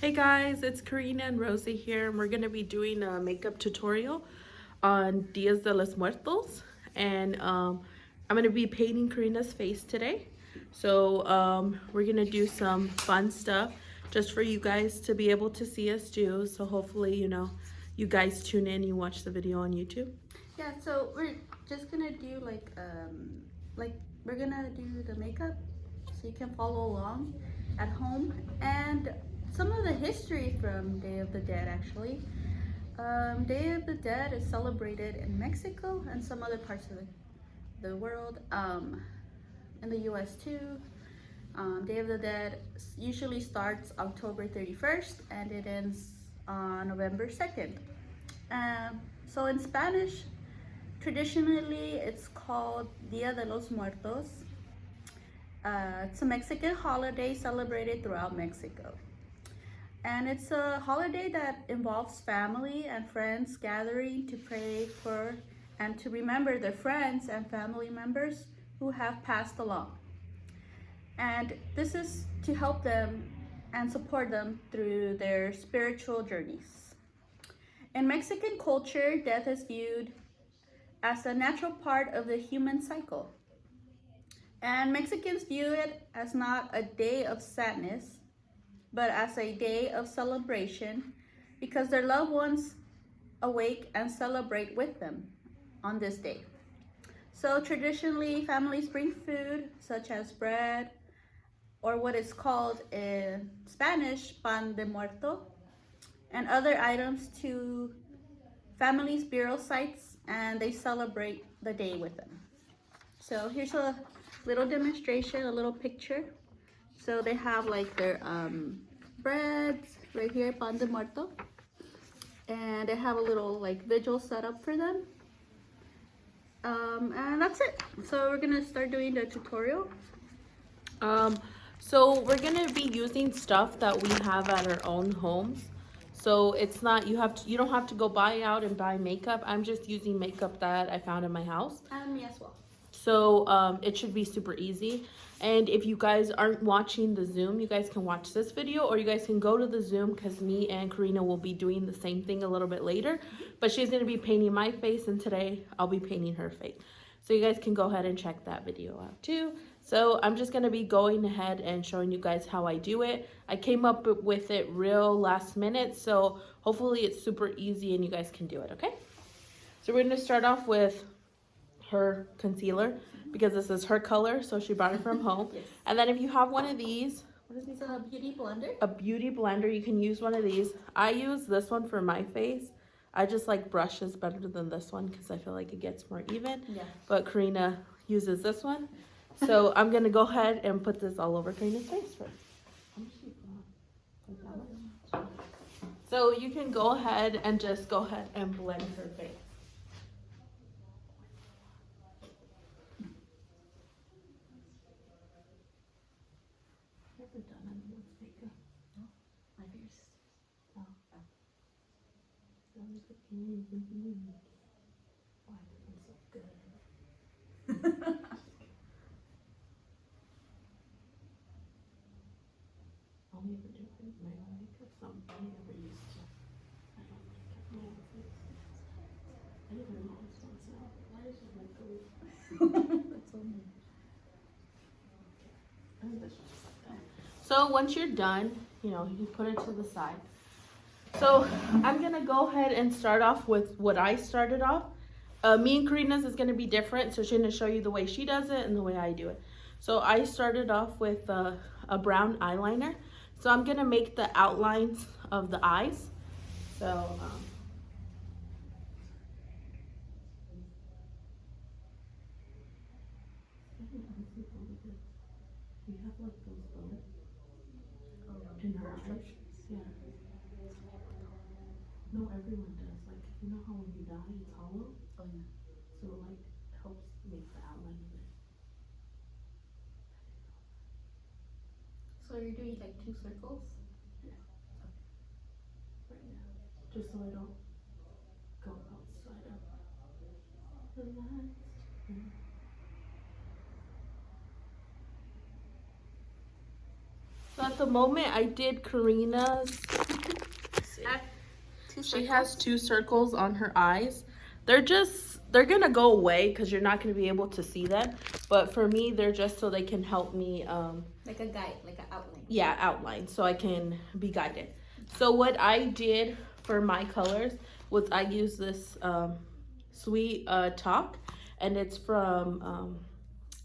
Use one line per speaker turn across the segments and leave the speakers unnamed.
Hey guys, it's Karina and Rosie here, and we're going to be doing a makeup tutorial on Dias de los Muertos, and I'm going to be painting Karina's face today. So we're going to do some fun stuff just for you guys to be able to see us do. So hopefully, you guys tune in, you watch the video on YouTube.
Yeah, so we're just gonna do like we're gonna do the makeup so you can follow along at home, and some of the history from Day of the Dead actually. Day of the Dead is celebrated in Mexico and some other parts of the world, in the US too. Day of the Dead usually starts October 31st and it ends on November 2nd. So in Spanish, traditionally, it's called Dia de los Muertos. It's a Mexican holiday celebrated throughout Mexico. And it's a holiday that involves family and friends gathering to pray for and to remember their friends and family members who have passed along. And this is to help them and support them through their spiritual journeys. In Mexican culture, death is viewed as a natural part of the human cycle. And Mexicans view it as not a day of sadness, but as a day of celebration because their loved ones awake and celebrate with them on this day. So traditionally, families bring food such as bread or what is called in Spanish pan de muerto and other items to families' burial sites, and they celebrate the day with them. So here's a little demonstration, a little picture. So they have like their breads right here, pan de muerto, and they have a little like vigil set up for them. And that's it. So we're gonna start doing the tutorial.
So we're gonna be using stuff that we have at our own homes. So it's not you don't have to go buy out and buy makeup. I'm just using makeup that I found in my house.
And me as well.
So it should be super easy. And if you guys aren't watching the Zoom, you guys can watch this video, or you guys can go to the Zoom because me and Karina will be doing the same thing a little bit later. But she's gonna be painting my face, and today I'll be painting her face. So you guys can go ahead and check that video out too. So I'm just gonna be going ahead and showing you guys how I do it. I came up with it real last minute, so hopefully it's super easy and you guys can do it, okay? So we're gonna start off with her concealer because this is her color, so she brought it from home.
Yes.
And then if you have one of these,
It's a beauty blender.
a beauty blender, you can use one of these. I use this one for my face. I just like brushes better than this one because I feel like it gets more even.
Yeah.
But Karina uses this one. So I'm gonna go ahead and put this all over Karina's face first. So you can go ahead and just go ahead and blend her face.
My fingers.
Why am so good? I'll never do my own makeup, so I never used to. I don't make my own face. I think my mom's once now. Why is it like
That's so nice.
So once you're done, you put it to the side. So I'm gonna go ahead and start off with what I started off. Me and Karina's is gonna be different, so she's gonna show you the way she does it and the way I do it. So I started off with a brown eyeliner. So I'm gonna make the outlines of the eyes. So we have like those bones in her eyes. Yeah. No, everyone does. Like, you know how when you die, it's hollow?
Oh yeah.
So it like helps make the outline of it.
So you're doing like 2 circles?
Yeah. Right now. Just so I don't go outside of the lines. So at the moment I did Karina's. She has 2 circles on her eyes. They're gonna go away because you're not gonna be able to see them. But for me, they're just so they can help me.
Like a guide, like an outline.
Yeah, outline, so I can be guided. So what I did for my colors was I used this sweet top, and it's from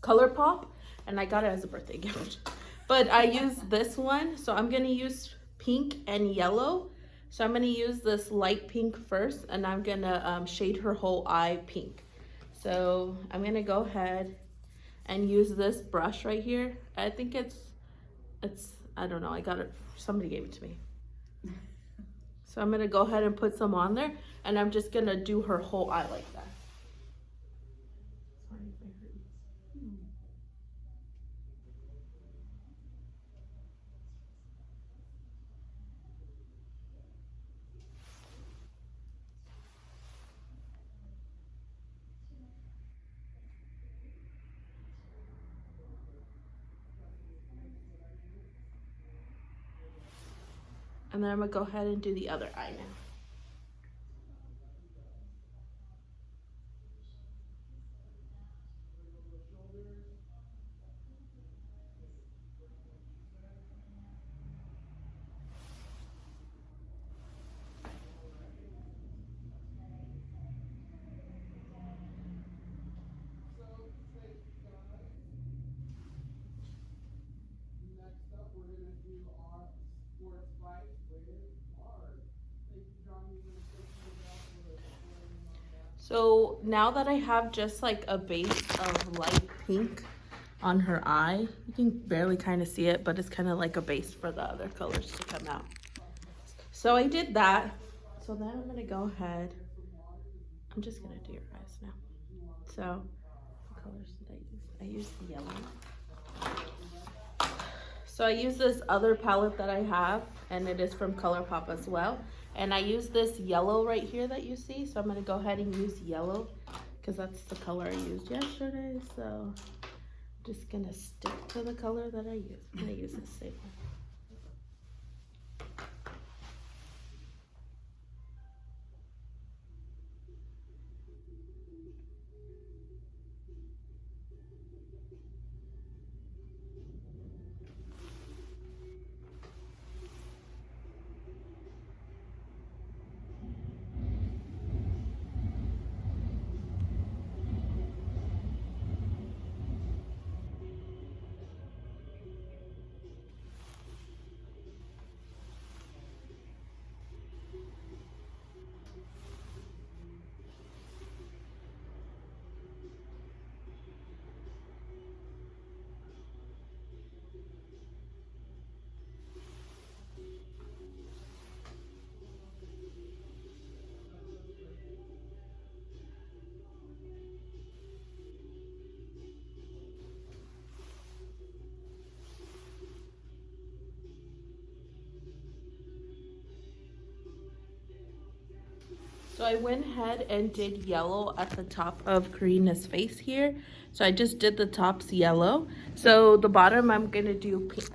ColourPop, and I got it as a birthday gift. But I used this one, so I'm gonna use pink and yellow. So I'm gonna use this light pink first, and I'm gonna shade her whole eye pink. So I'm gonna go ahead and use this brush right here. I think it's I don't know, I got it, somebody gave it to me. So I'm gonna go ahead and put some on there, and I'm just gonna do her whole eye like that. And then I'm gonna go ahead and do the other eye now. So now that I have just like a base of light pink on her eye, you can barely kind of see it, but it's kind of like a base for the other colors to come out. So I did that. So then I'm gonna go ahead. I'm just gonna do your eyes now. So what colors did I use? I used the yellow. So I use this other palette that I have, and it is from ColourPop as well. And I use this yellow right here that you see. So I'm gonna go ahead and use yellow because that's the color I used yesterday. So I'm just gonna stick to the color that I used. I'm gonna use the same one. So I went ahead and did yellow at the top of Karina's face here. So I just did the tops yellow. So the bottom I'm gonna do pink.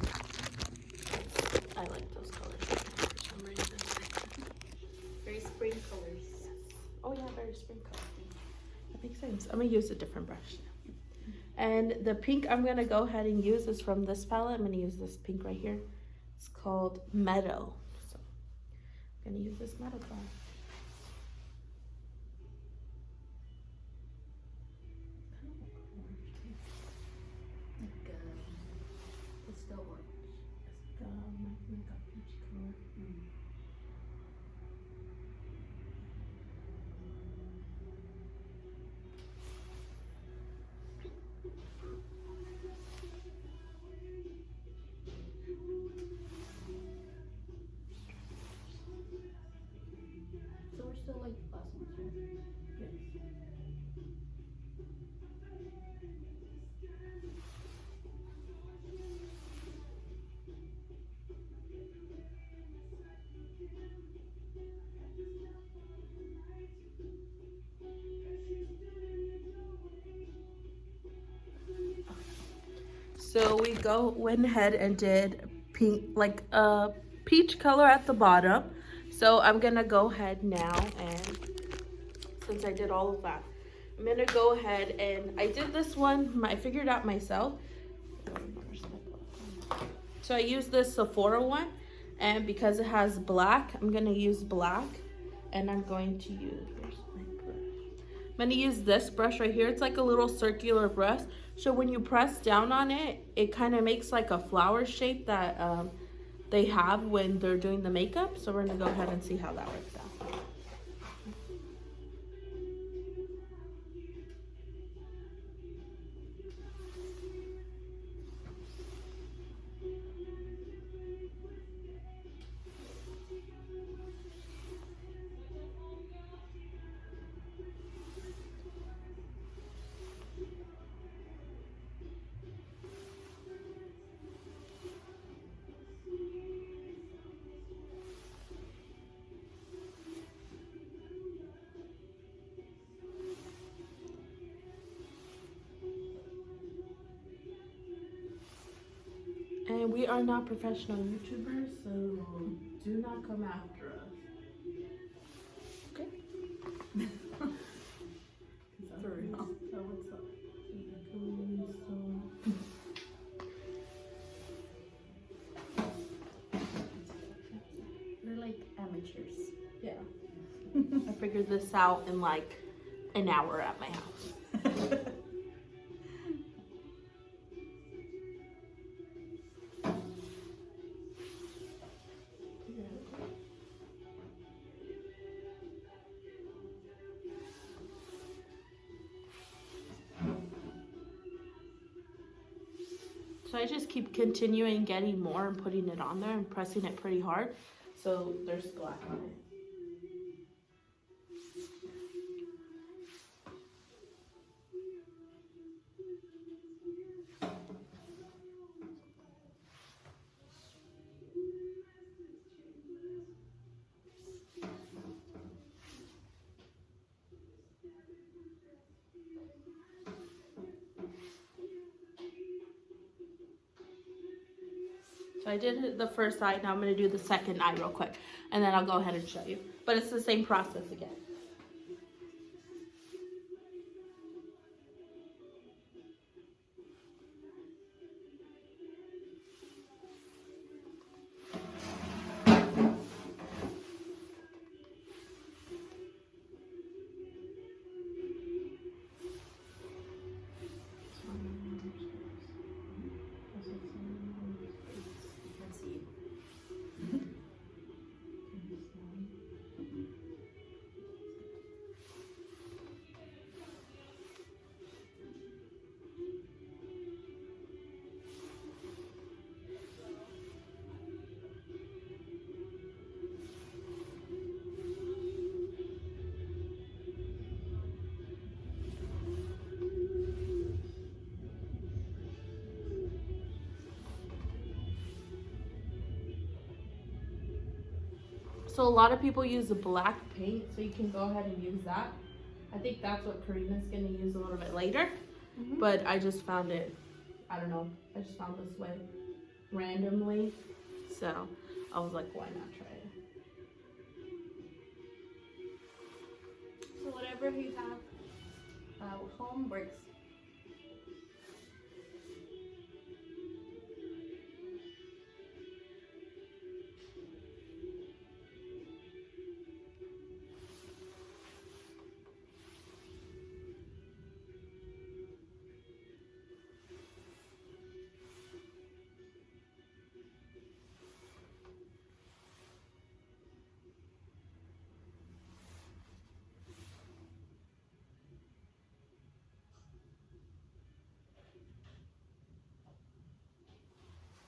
I like those colors for some reason.
Very spring colors.
Oh yeah, very spring colors. That makes sense. I'm gonna use a different brush now. And the pink I'm gonna go ahead and use is from this palette. I'm gonna use this pink right here. It's called Meadow. So I'm gonna use this Meadow brush.
It's still orange.
Makeup peach color.
So we're still like last month, right?
Yes. So we went ahead and did pink, like a peach color at the bottom. So I'm gonna go ahead now, and since I did all of that, I'm gonna go ahead and I did this one, I figured out myself. So I used this Sephora one, and because it has black, I'm gonna use black, and I'm going to use, where's my brush? I'm gonna use this brush right here. It's like a little circular brush. So when you press down on it, it kind of makes like a flower shape that they have when they're doing the makeup. So we're gonna go ahead and see how that works out. And we are not professional YouTubers, so do not come after us. Okay?
For real.
So what's up?
We're like amateurs.
Yeah. I figured this out in like an hour at my house. So I just keep continuing getting more and putting it on there and pressing it pretty hard. So there's black on it. So I did the first eye, now I'm gonna do the second eye real quick, and then I'll go ahead and show you. But it's the same process again.
Let's see.
So a lot of people use the black paint, so you can go ahead and use that. I think that's what Karina's gonna use a little bit later.
Mm-hmm.
But I just found it, I don't know, I just found this way randomly. So I was like, why not try it?
So whatever you have home works.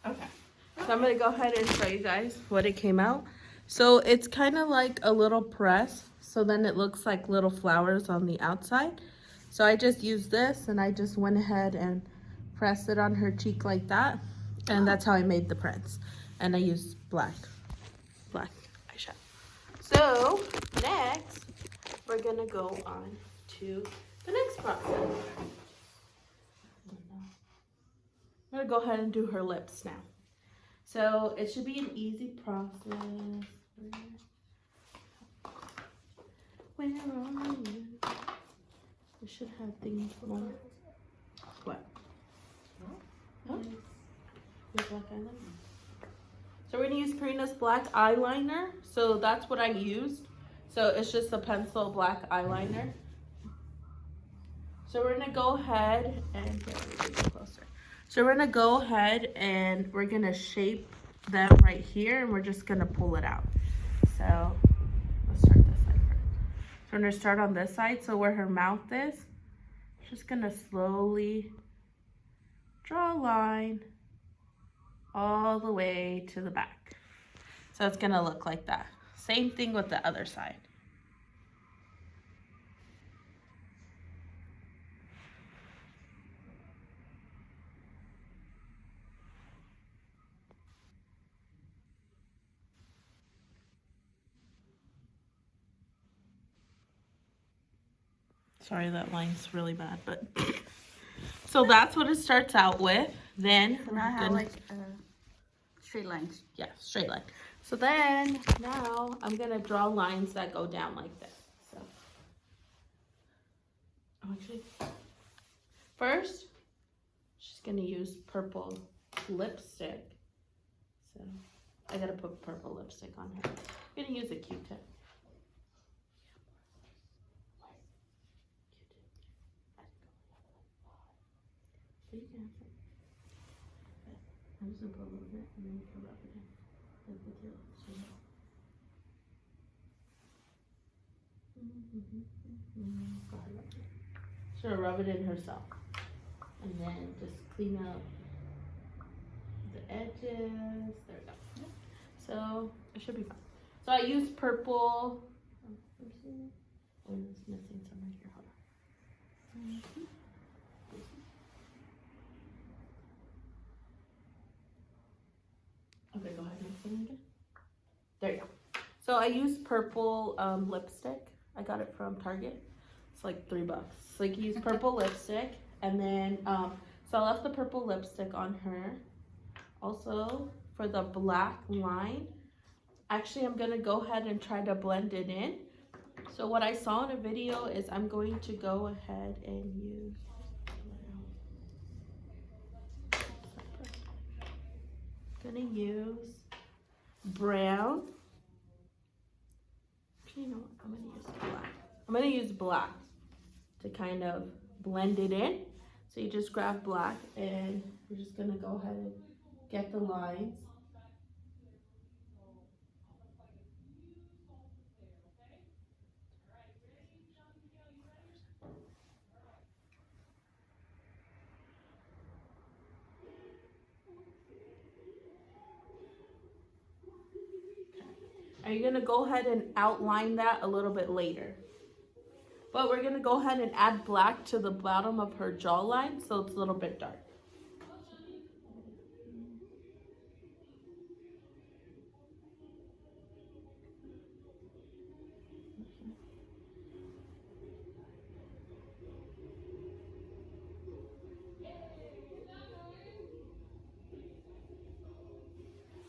Okay, so I'm gonna go ahead and show you guys what it came out. So it's kind of like a little press, so then it looks like little flowers on the outside. So I just used this and I just went ahead and pressed it on her cheek like that, and that's how I made the prints. And I used black eyeshadow. So next we're gonna go on to the next process. I'm gonna go ahead and do her lips now. So it should be an easy process. Where are you? We should have things more. What? Huh? Your black eyeliner? So we're gonna use Karina's black eyeliner. So that's what I used. So it's just a pencil black eyeliner. So we're gonna go ahead and get closer. So we're gonna go ahead and we're gonna shape them right here, and we're just gonna pull it out. So let's start this side first. So we're gonna start on this side. So where her mouth is, just gonna slowly draw a line all the way to the back. So it's gonna look like that. Same thing with the other side. Sorry, that line's really bad, but so that's what it starts out with. Then
So now I have like straight lines.
Yeah, straight line. So then now I'm gonna draw lines that go down like this. So actually, first she's gonna use purple lipstick. So I gotta put purple lipstick on her. I'm gonna use a Q-tip. I'm just gonna put a little bit and then you can rub it in. Like with your lips, you know. Go ahead, rub it in. She's gonna rub it in herself. And then just clean up the edges. There we go. So it should be fine. So I use purple. Oh, it's missing some right here. Hold on. Okay, go ahead and mix them again. There you go. So I use purple lipstick. I got it from Target. It's like $3. So you use purple lipstick, and then so I left the purple lipstick on her. Also for the black line, actually I'm gonna go ahead and try to blend it in. So what I saw in a video is I'm going to go ahead and use brown. Actually, you know what? I'm gonna use black. I'm gonna use black to kind of blend it in. So you just grab black and we're just gonna go ahead and get the lines. Are you gonna go ahead and outline that a little bit later? But we're gonna go ahead and add black to the bottom of her jawline so it's a little bit dark.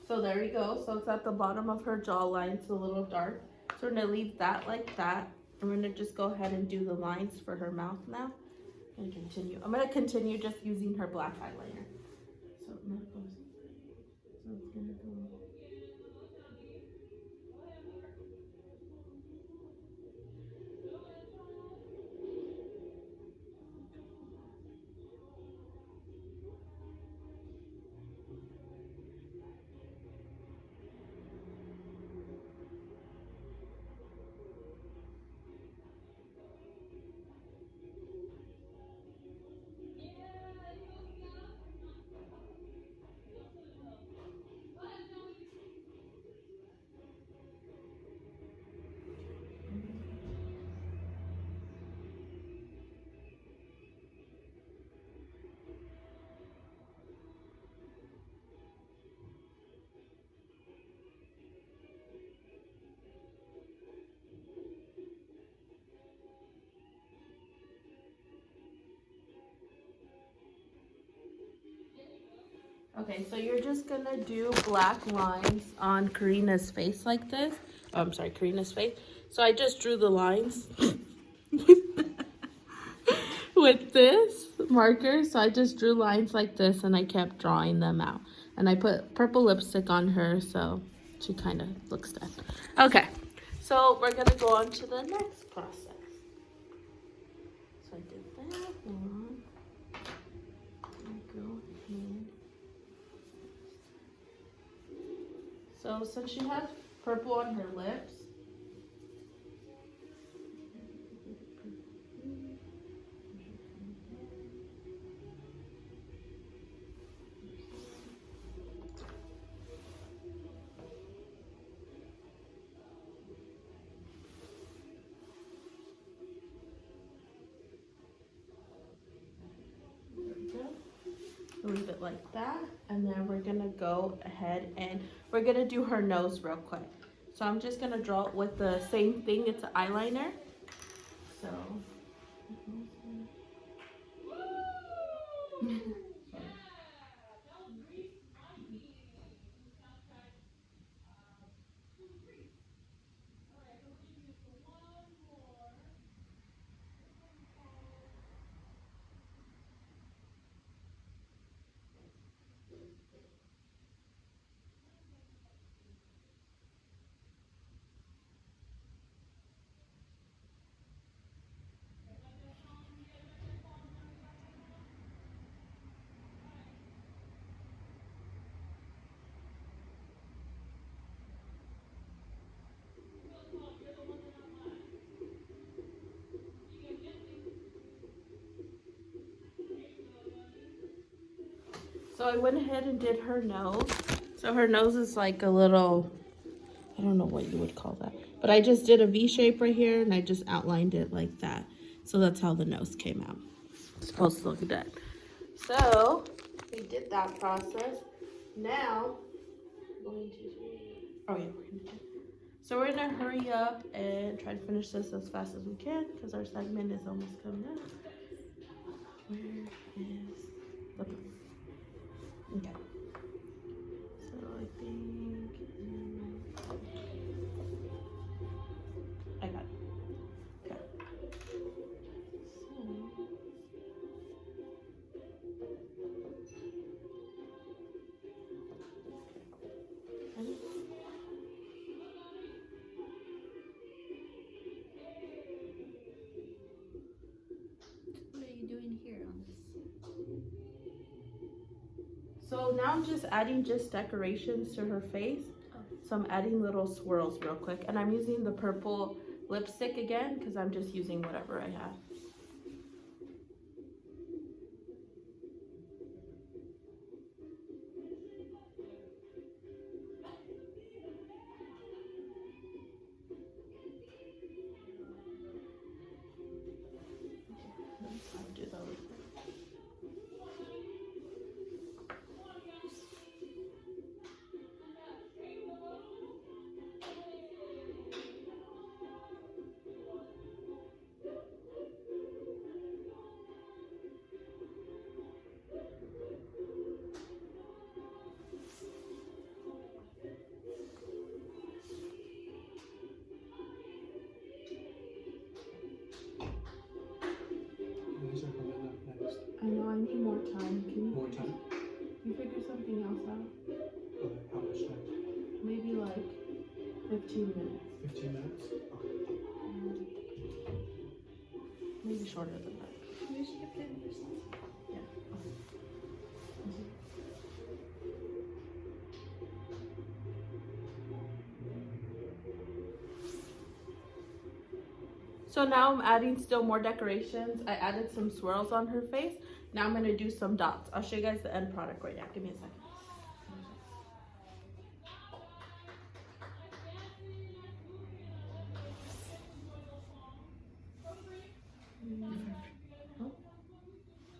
So there we go. So it's at the bottom of her jawline. It's a little dark. So we're gonna leave that like that. I'm gonna just go ahead and do the lines for her mouth now. And continue. I'm gonna continue just using her black eyeliner. So it goes. So it's gonna go. Okay, so you're just gonna do black lines on Karina's face like this. Oh, I'm sorry, Karina's face. So I just drew the lines with this marker. So I just drew lines like this and I kept drawing them out. And I put purple lipstick on her so she kind of looks dead. Okay, so we're gonna go on to the next process. So I did that one. Go ahead. So since she has purple on her lips, leave it like that, and then we're gonna go ahead and we're gonna do her nose real quick. So I'm just gonna draw it with the same thing. It's an eyeliner. So I went ahead and did her nose. So her nose is like a little, I don't know what you would call that. But I just did a V shape right here and I just outlined it like that. So that's how the nose came out. It's supposed to look dead. So we did that process. Now, one, two, three. Oh yeah, we're gonna do. So we're gonna hurry up and try to finish this as fast as we can because our segment is almost coming up. Where is the book? Okay. So I think I got it. Okay.
What are you doing here on this?
So now I'm just adding just decorations to her face.
Oh.
So I'm adding little swirls real quick. And I'm using the purple lipstick again because I'm just using whatever I have. I'll do those.
These are coming up next.
I know I need more time. Can
More time?
you figure something else out?
Okay, how much time?
Maybe like 15 minutes.
15 minutes? Okay.
Maybe shorter than that.
Maybe she could play with herself.
Yeah. So now I'm adding still more decorations. I added some swirls on her face. Now I'm gonna do some dots. I'll show you guys the end product right now. Give me a second. Oh,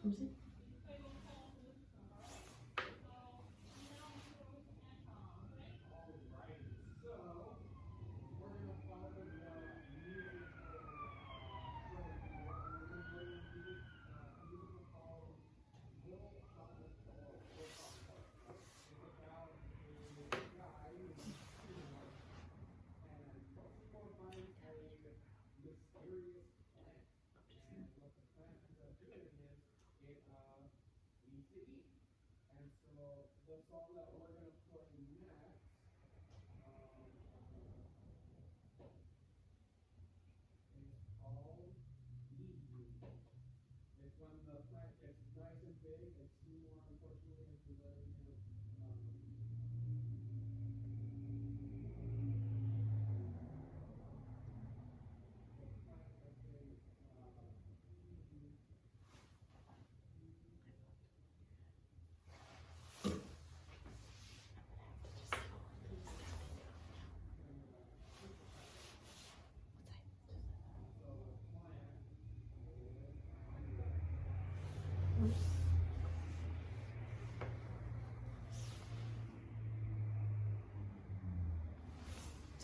let me see.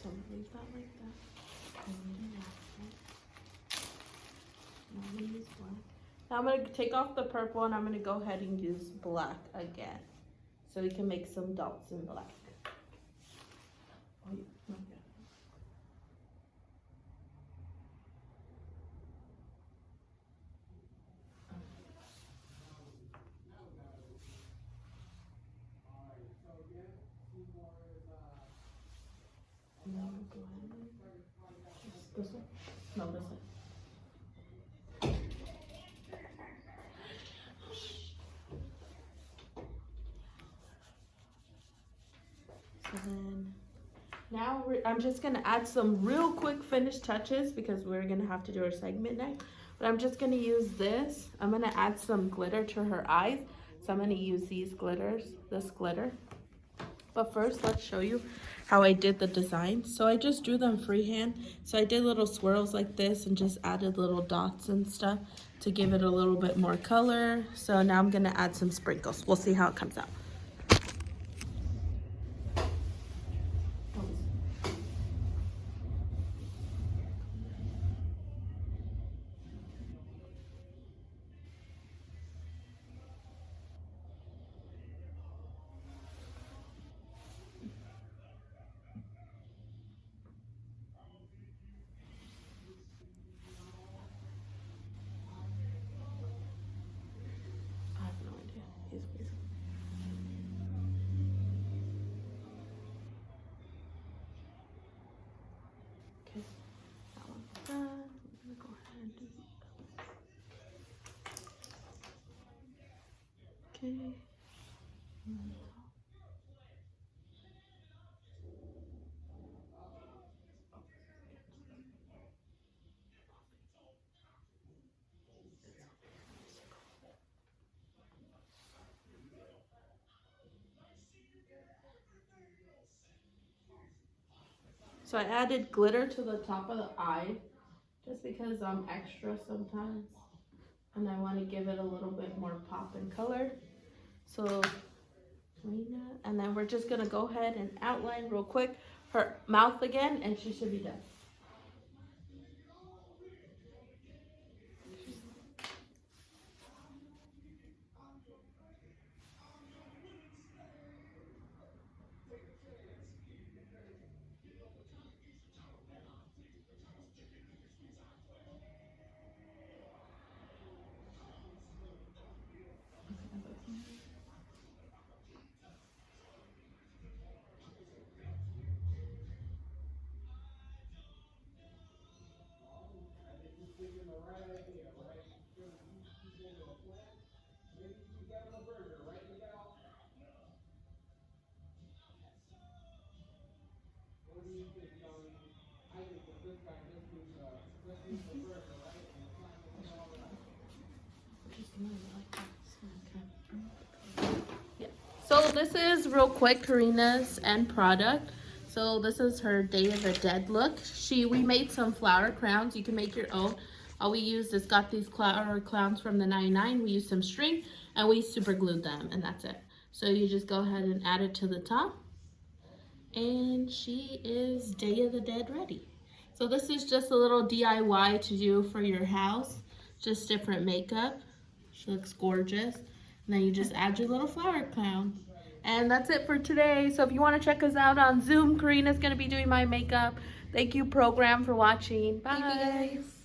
So leave that like that. And then now I'm gonna use black. Now I'm gonna take off the purple and I'm gonna go ahead and use black again. So we can make some dots in black. Oh, yeah. Okay. Now we'll go ahead. This one? No, this one. So then now I'm just gonna add some real quick finish touches because we're gonna have to do our segment next. But I'm just gonna use this. I'm gonna add some glitter to her eyes. So I'm gonna use these glitters, this glitter. But first, let's show you how I did the design. So I just drew them freehand. So I did little swirls like this and just added little dots and stuff to give it a little bit more color. So now I'm gonna add some sprinkles. We'll see how it comes out. I have no idea. He's weird. Okay, that one's done. I'm gonna go ahead and do okay. So I added glitter to the top of the eye just because I'm extra sometimes and I want to give it a little bit more pop and color. So and then we're just gonna go ahead and outline real quick her mouth again and she should be done. Yeah. So this is real quick Karina's end product. So this is her Day of the Dead look. We made some flower crowns. You can make your own. All we used is got these flower crowns from the 99. We used some string and we super glued them and that's it. So you just go ahead and add it to the top. And she is Day of the Dead ready. So this is just a little DIY to do for your house. Just different makeup. She looks gorgeous. And then you just add your little flower crown. And that's it for today. So if you want to check us out on Zoom, Karina's going to be doing my makeup. Thank you, program, for watching. Bye.
Thank you guys.